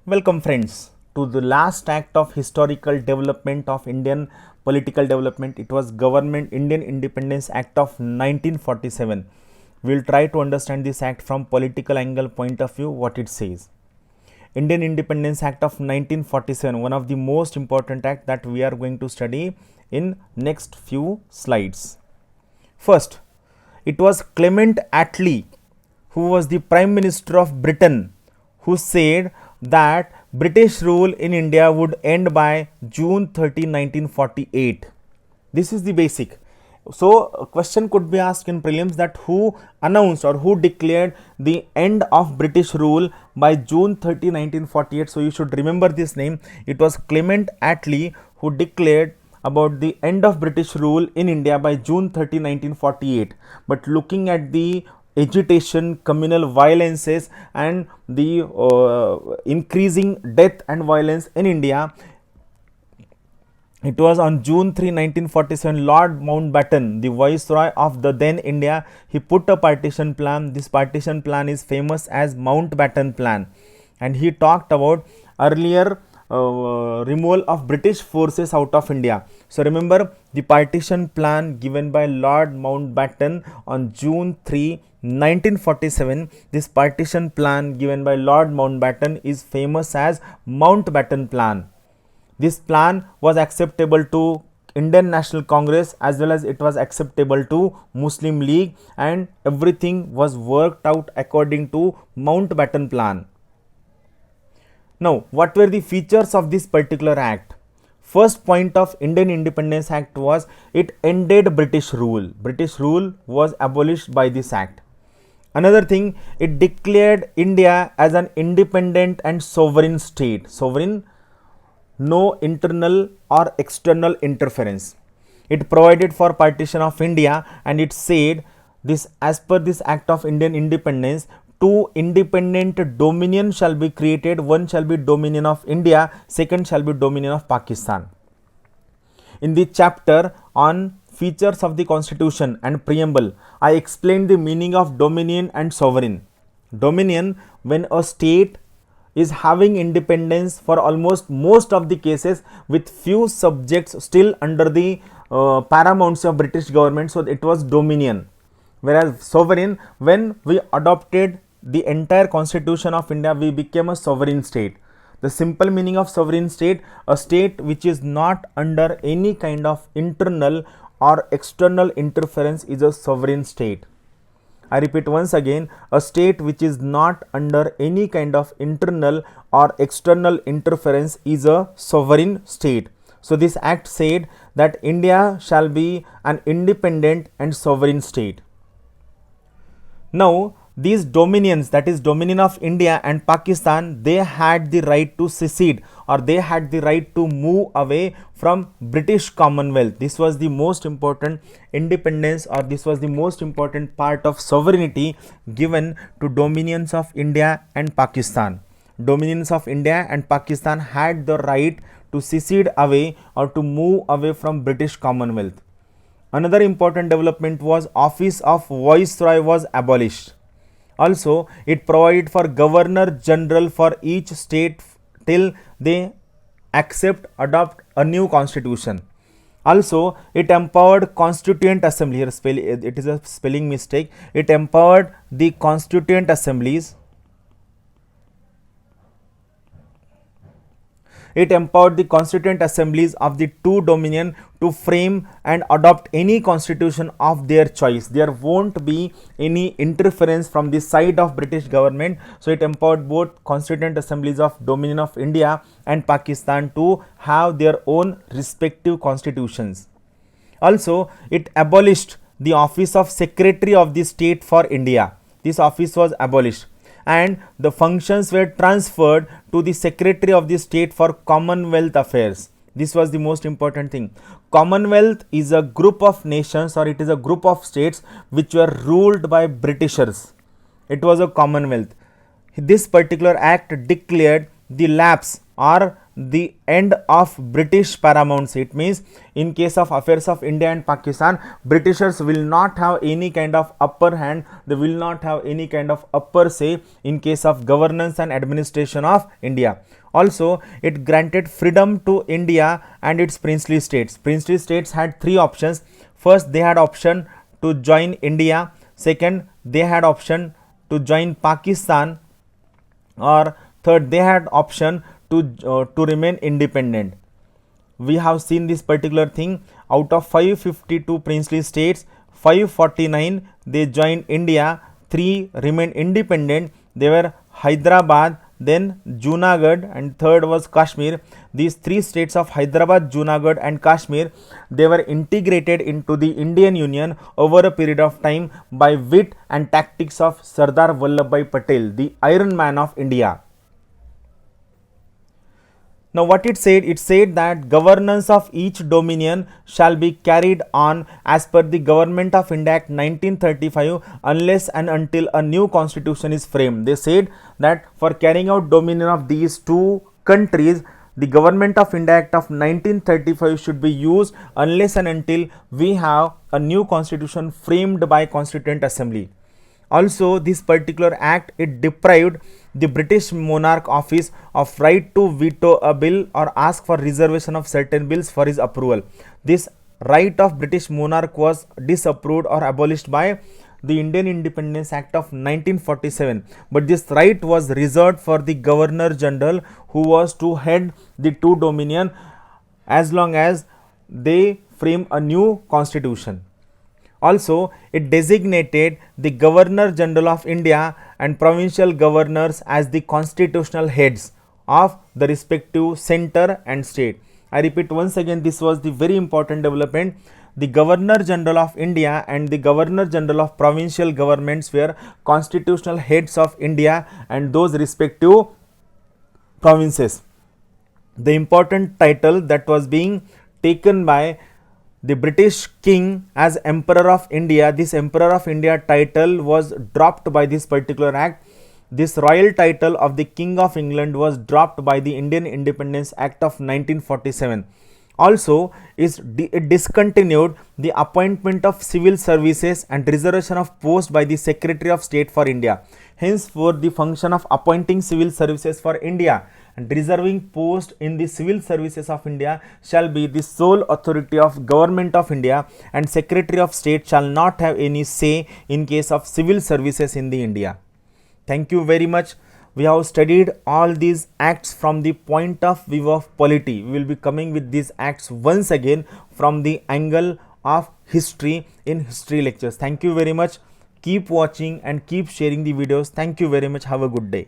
Welcome friends to the last act of historical development of Indian political development. It was Government Indian Independence Act of 1947. We will try to understand this act from political angle point of view, what it says. Indian Independence Act of 1947, one of the most important act that we are going to study in next few slides. First, it was Clement Attlee, who was the Prime Minister of Britain, who said that British rule in India would end by June 30, 1948. This is the basic. So, a question could be asked in prelims that who announced or who declared the end of British rule by June 30, 1948. So, you should remember this name. It was Clement Attlee who declared about the end of British rule in India by June 30, 1948. But looking at the agitation, communal violences and the increasing death and violence in India, it was on June 3, 1947, Lord Mountbatten, the viceroy of the then India, he put a partition plan. This partition plan is famous as Mountbatten Plan, and he talked about earlier removal of British forces out of India. So remember the partition plan given by Lord Mountbatten on June 3, 1947. This partition plan given by Lord Mountbatten is famous as Mountbatten Plan. This plan was acceptable to Indian National Congress as well as it was acceptable to Muslim League, and everything was worked out according to Mountbatten Plan. Now, what were the features of this particular act? First point of Indian Independence Act was it ended British rule. British rule was abolished by this act. Another thing, it declared India as an independent and sovereign state. Sovereign, no internal or external interference. It provided for partition of India, and it said this, as per this act of Indian independence, two independent dominion shall be created. One shall be dominion of India, second shall be dominion of Pakistan. In the chapter on features of the constitution and preamble, I explained the meaning of dominion and sovereign. Dominion, when a state is having independence for almost most of the cases with few subjects still under the paramountcy of British government, so it was dominion. Whereas sovereign, when we adopted the entire constitution of India, we became a sovereign state. The simple meaning of sovereign state, a state which is not under any kind of internal or external interference is a sovereign state. I repeat once again, a state which is not under any kind of internal or external interference is a sovereign state. So this act said that India shall be an independent and sovereign state. Now, these dominions, that is dominion of India and Pakistan, they had the right to secede or they had the right to move away from British Commonwealth. This was the most important independence, or this was the most important part of sovereignty given to dominions of India and Pakistan. Dominions of India and Pakistan had the right to secede away or to move away from British Commonwealth. Another important development was office of viceroy was abolished. Also, it provided for governor general for each state till they adopt a new constitution. Also, it empowered constituent assembly. Here it is a spelling mistake. It empowered the constituent assemblies. It empowered the constituent assemblies of the two dominion to frame and adopt any constitution of their choice. There won't be any interference from the side of British government. So it empowered both constituent assemblies of dominion of India and Pakistan to have their own respective constitutions. Also, it abolished the office of Secretary of the State for India. This office was abolished, and the functions were transferred to the Secretary of the State for Commonwealth Affairs. This was the most important thing. Commonwealth is a group of nations, or it is a group of states which were ruled by Britishers. It was a Commonwealth. This particular act declared the lapse or the end of British paramountcy. It means in case of affairs of India and Pakistan, Britishers will not have any kind of upper hand, they will not have any kind of upper say in case of governance and administration of India. Also, it granted freedom to India and its princely states. Princely states had three options. First, they had option to join India. Second, they had option to join Pakistan, or third, they had option to remain independent. We have seen this particular thing. Out of 552 princely states, 549 they joined India, 3 remained independent. They were Hyderabad, then Junagadh, and third was Kashmir. These three states of Hyderabad, Junagadh and Kashmir, they were integrated into the Indian Union over a period of time by wit and tactics of Sardar Vallabhbhai Patel, the Iron Man of India. Now what it said that governance of each dominion shall be carried on as per the Government of India Act 1935 unless and until a new constitution is framed. They said that for carrying out dominion of these two countries, the Government of India Act of 1935 should be used unless and until we have a new constitution framed by Constituent Assembly. Also, this particular act, it deprived the British monarch office of right to veto a bill or ask for reservation of certain bills for his approval. This right of British monarch was disapproved or abolished by the Indian Independence Act of 1947, but this right was reserved for the Governor General, who was to head the two dominion as long as they frame a new constitution. Also, it designated the Governor General of India and provincial governors as the constitutional heads of the respective center and state. I repeat once again, this was the very important development. The Governor General of India and the Governor General of provincial governments were constitutional heads of India and those respective provinces. The important title that was being taken by the British King as Emperor of India, this Emperor of India title was dropped by this particular act. This royal title of the King of England was dropped by the Indian Independence Act of 1947. Also, it discontinued the appointment of civil services and reservation of post by the Secretary of State for India. Henceforth, the function of appointing civil services for India and reserving post in the civil services of India shall be the sole authority of Government of India, and Secretary of State shall not have any say in case of civil services in the India. Thank you very much. We have studied all these acts from the point of view of polity. We will be coming with these acts once again from the angle of history in history lectures. Thank you very much. Keep watching and keep sharing the videos. Thank you very much. Have a good day.